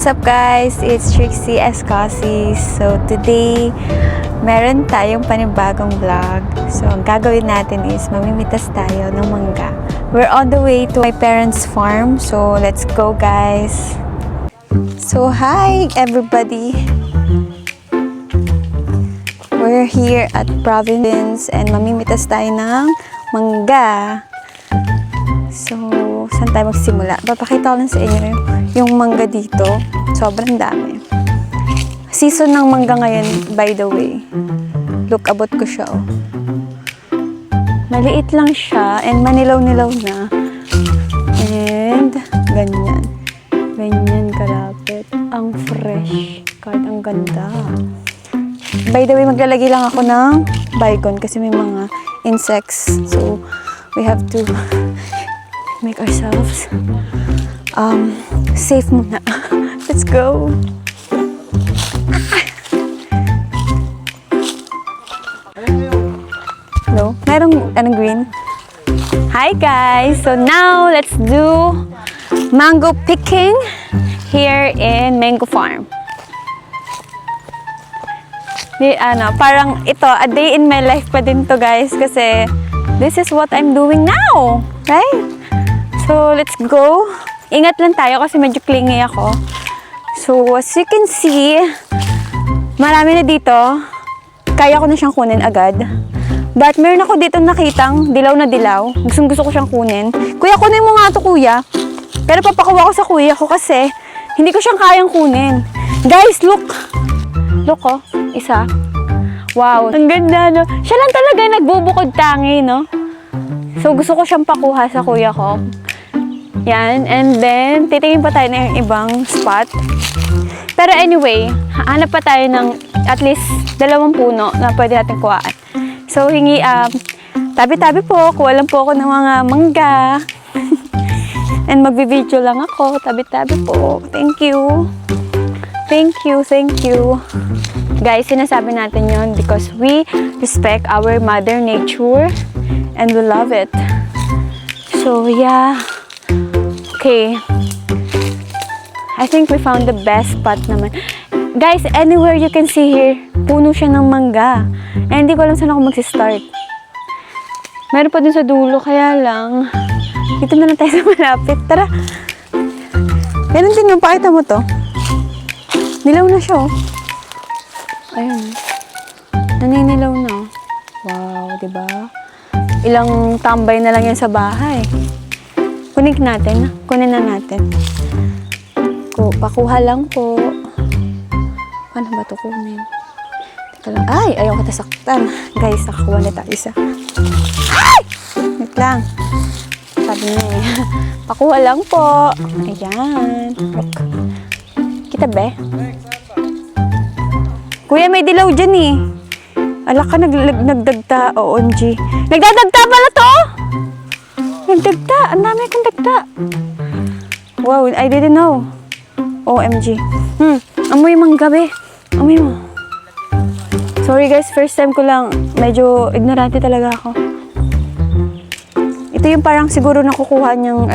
up guys? It's Trixie Escasi. So today, meron tayong panibagong vlog. So ang gagawin natin is mamimitas tayo ng mangga. We're on the way to my parents' farm. So let's go guys. So hi everybody. We're here at Province and mamimitas tayo ng mangga. So, saan tayo magsimula? Papakita ko lang sa inyo yung mangga dito. Sobrang dami. Season ng mangga ngayon, by the way. Look, abot ko siya, oh. Maliit lang siya and manilaw-nilaw na. And, ganyan. Ganyan kalapit. Ang fresh. Kahit ang ganda. By the way, maglalagay lang ako ng baygon kasi may mga insects. So, we have to make ourselves safe muna. Let's go! Hello? Merong green? Hi guys! So now, let's do mango picking here in Mango Farm. Parang ito, a day in my life pa din to guys kasi this is what I'm doing now, right? So, let's go. Ingat lang tayo kasi medyo clingy ako. So, as you can see, marami na dito. Kaya ko na siyang kunin agad. But, meron ako dito nakitang dilaw na dilaw. Gusto ko siyang kunin. Kuya, kunin mo nga ito, kuya. Pero papakuha ko sa kuya ko kasi hindi ko siyang kayang kunin. Guys, look. Look, oh. Isa. Wow. Ang ganda, no? Siya lang talaga nagbubukod tangi, no? So, gusto ko siyang pakuha sa kuya ko. Yan. And then, titingin pa tayo ng ibang spot. Pero anyway, hanap pa tayo ng at least 2 puno na pwede natin kuhaan. So, tabi-tabi po. Kuha lang po ako ng mga mangga. And magbibideo lang ako. Tabi-tabi po. Thank you. Thank you. Thank you. Guys, sinasabi natin yon because we respect our mother nature and we love it. So, yeah. Okay. I think we found the best spot naman. Guys, anywhere you can see here, puno siya ng mangga. And hindi ko alam saan ako magsistart. Meron pa dun sa dulo, kaya lang. Dito na lang tayo sa malapit. Tara. Meron din yung pakita mo to. Nilaw na siya, oh. Ayun. Naninilaw na. Wow, diba? Ilang tambay na lang yan sa bahay. Kunin natin. Kunin na natin. Pakuha lang po. Paano ba ito kunin? Teka lang. Ay! Ayaw kita saktan. Guys, nakakuha na tayo isa. Ay! Wait lang. Sabi niya eh. Pakuha lang po. Ayan. Look. Kita ba? Kuya, may dilaw dyan eh. Ala ka, nagdagta. OMG. Nagdadagta pala to! Nagdagta. Ang dami kong dagta. Wow, I didn't know. OMG. Amoy mangga be. Amoy mo. Sorry guys, first time ko lang. Medyo ignorante talaga ako. Ito yung parang siguro nakukuha niyang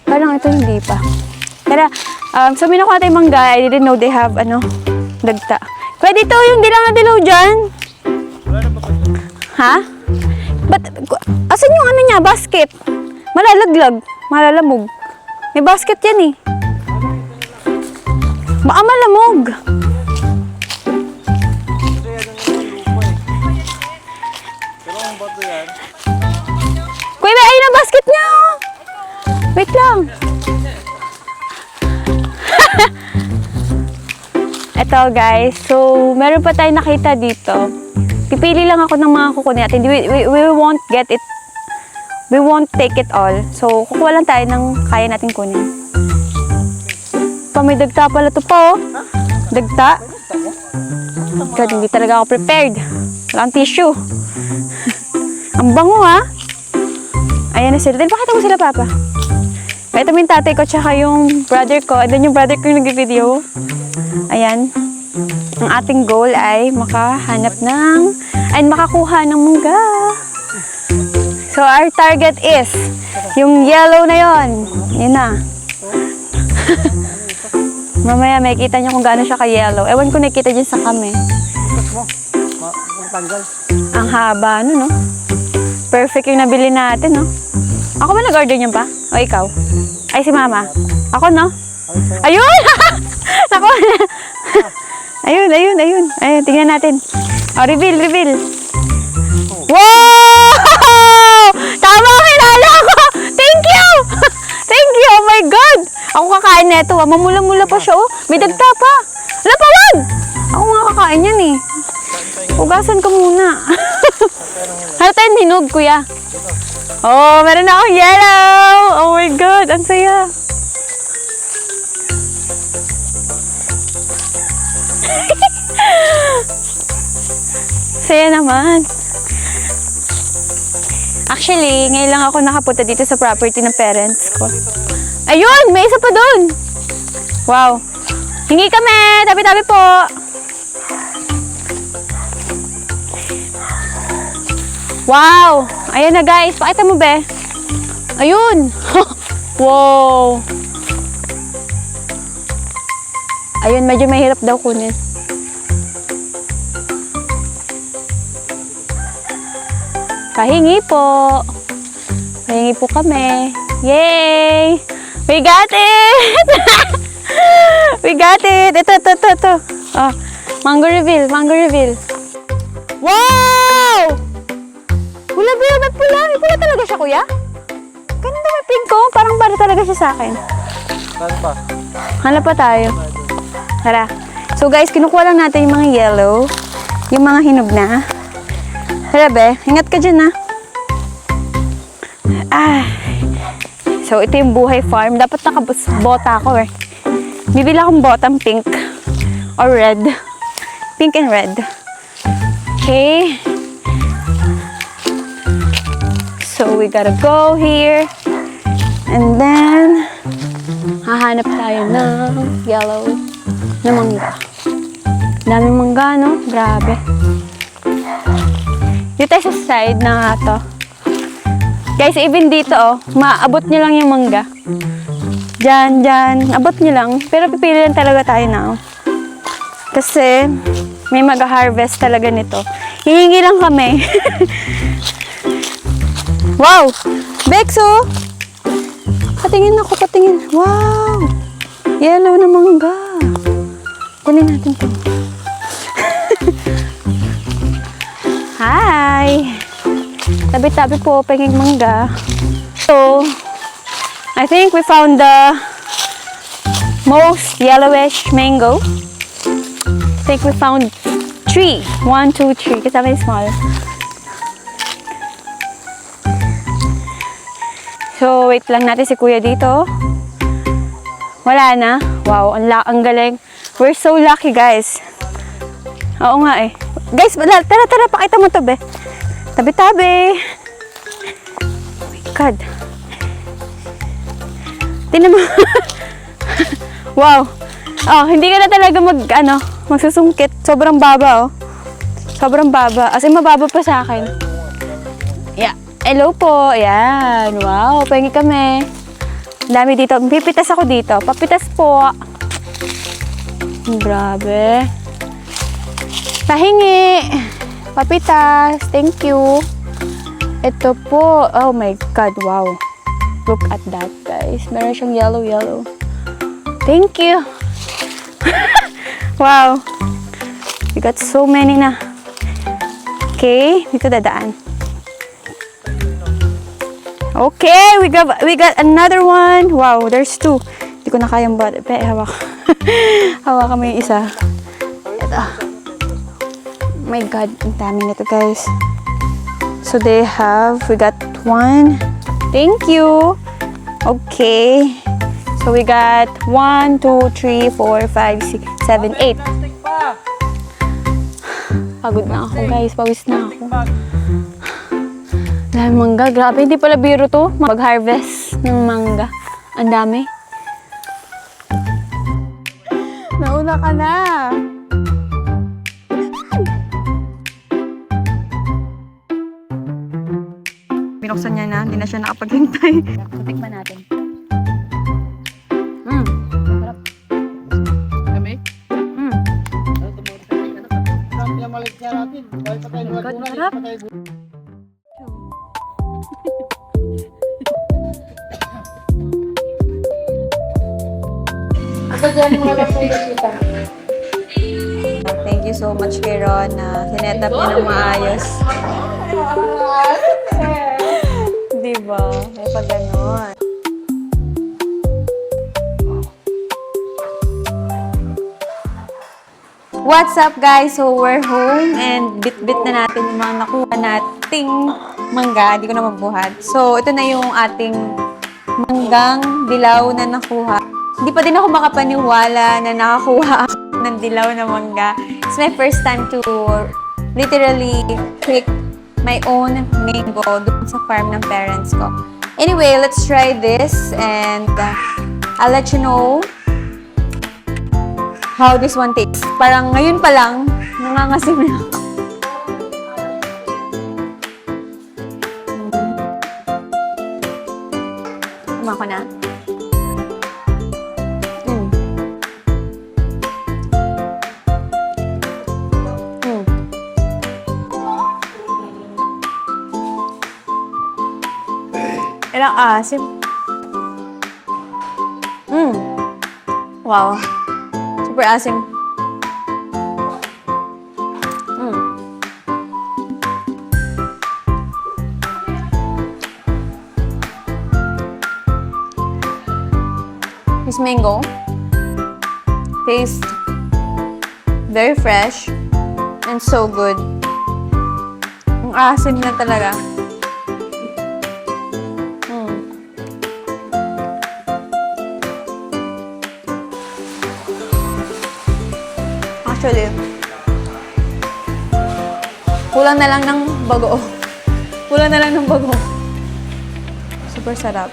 Parang ito hindi pa. Pero, so may nakuha tayong mangga. I didn't know they have, dagta. Pwede ito yung dilaw na dilaw dyan. Ha? Asan yung niya, basket? Malalaglag. Malalamog. May basket yan eh. Baka malamog. Kuya, ayun ang basket niya. Wait lang. Ito guys, so meron pa tayong nakita dito. Pipili lang ako ng mga kukunin natin. We won't get it. We won't take it all. So, kukuha lang tayo ng kaya natin kunin. May dagta pala ito po. Dagta. God, hindi talaga ako prepared. Walang tissue. Ang bango ha. Ayan na sila. Pakita mo sila, Papa. Ito yung tatay ko tsaka yung brother ko. And then yung brother ko yung nag-video. Ayan. Ang ating goal ay makakuha ng mangga. So, our target is yung yellow na yon. Yun na. Mamaya may kita niyo kung gaano siya ka-yellow. Ewan ko nakita dyan sa kami. Bukas mo. Matanggal. Ang haba, ano, no? Perfect yung nabili natin, no? Ako ba nag-order niyan pa? O ikaw? Ay, si Mama. Ako, no? Ayun! Ako! Ayun. Ayun, tingnan natin. O, reveal. Wow! Tama, kilala ko! Thank you! Thank you! Oh my God! Ako kakain na ito, ah. Mamula-mula pa siya, oh. May dagta pa. Wala pa, wag! Ako nga kakain yan, eh. Ugasan ka muna. Ano tayong hinog, kuya? Oh, meron na akong yellow! Oh my God, ang saya. Saya naman. Actually, ngayon lang ako nakapunta dito sa property ng parents ko. Ayun! May isa pa dun! Wow! Hingi kami! Tabi-tabi po! Wow! Ayan na guys! Pakita mo be! Ayun! Wow! Ayun, medyo mahirap daw kunin. Pahingi po. Pahingi po kami. Yay! We got it! We got it! Ito. Oh, mango reveal. Wow! Pula ba yun? Ba't pula? May pula talaga siya, kuya? Ganun na may pink ko. Parang para talaga siya sa akin. Saan pa? Hanap pa tayo. Tara. So guys, kinukuha lang natin yung mga yellow. Yung mga hinog na. Tara be, ingat ka dyan So ito yung Buhay Farm. Dapat nakabota ako eh. Bibili akong botang pink or red. Pink and red. Okay. So we gotta go here. And then hahanap tayo ng yellow na mangga. Daming mangga, no? Grabe. Dito tayo sa side na to. Guys, even dito, oh, maabot nyo lang yung mangga. Diyan. Abot nyo lang. Pero pipili lang talaga tayo na. Kasi, may mag-harvest talaga nito. Hihingi lang kami. Wow! Bexo! Patingin. Wow! Yellow na mangga. Kunin natin ito. Hi! Tabi-tabi po, penging mangga. So, I think we found the most yellowish mango. I think we found 3. 1, 2, 3. Kasama yung small. So, wait lang natin si kuya dito. Wala na. Wow, ang galing. We're so lucky, guys. Oo nga eh. Guys, tara, pakita mo to, be. Tabi-tabi. Oh my God. Tingnan mo. Wow. Oh, hindi ka na talaga magsusungkit. Sobrang baba, oh. Sobrang baba. As in, mababa pa sa akin. Yeah. Hello po. Ayan. Wow. Pahingi kami. Ang dami dito. Pipitas ako dito. Papitas po. Grabe. Pahingi. Papitas. Thank you. Ito po. Oh my God. Wow. Look at that, guys. Meron siyang yellow. Thank you. Wow. We got so many na. Okay. Dito dadaan. Okay. We got another one. Wow. There's 2. Hindi ko na kayang bata. Hawak. Hawakan mo yung isa. Ito. My God, ang dami nito, guys. So we got 1. Thank you. Okay. So we got 1, 2, 3, 4, 5, 6, 7, 8. Pagod na ako, guys. Pawis na ako. Dahil mangga. Grabe, hindi pala biro to. Mag-harvest ng mangga. Ang dami. Nauna ka na. Binuksan niya na, hindi na siya nakapaghintay. Tikman natin. Sarap. God, masarap. Thank you so much kay Ron na sinetap niya ng maayos. Diba? May pag ganon. What's up guys? So we're home and bit-bit na natin yung mga nakuha nating mangga. Hindi ko na magbuhat. So ito na yung ating manggang dilaw na nakuha. Hindi pa din ako makapaniwala na nakakuha ng dilaw na mangga. It's my first time to literally pick my own mango doon sa farm ng parents ko. Anyway, let's try this and I'll let you know how this one tastes. Parang ngayon pa lang, nangangasim na ako. Kumako na. Ilang asim. Wow. Super asim. This mango tastes very fresh and so good. Ang asim na talaga. Actually, kulang na lang ng bago. Kulang na lang ng bago. Super sarap.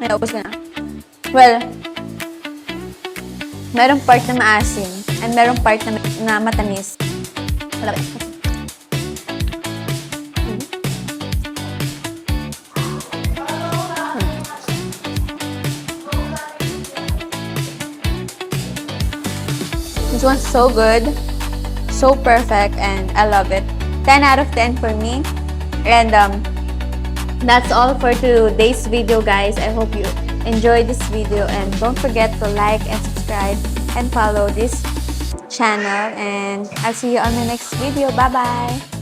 Ay, ubos ko na. Well, merong part na maasim and merong part na matamis. Wala ba? This one's so good, so perfect, and I love it. 10 out of 10 for me. And that's all for today's video, guys. I hope you enjoyed this video, and don't forget to like and subscribe and follow this channel. And I'll see you on the next video. Bye-bye!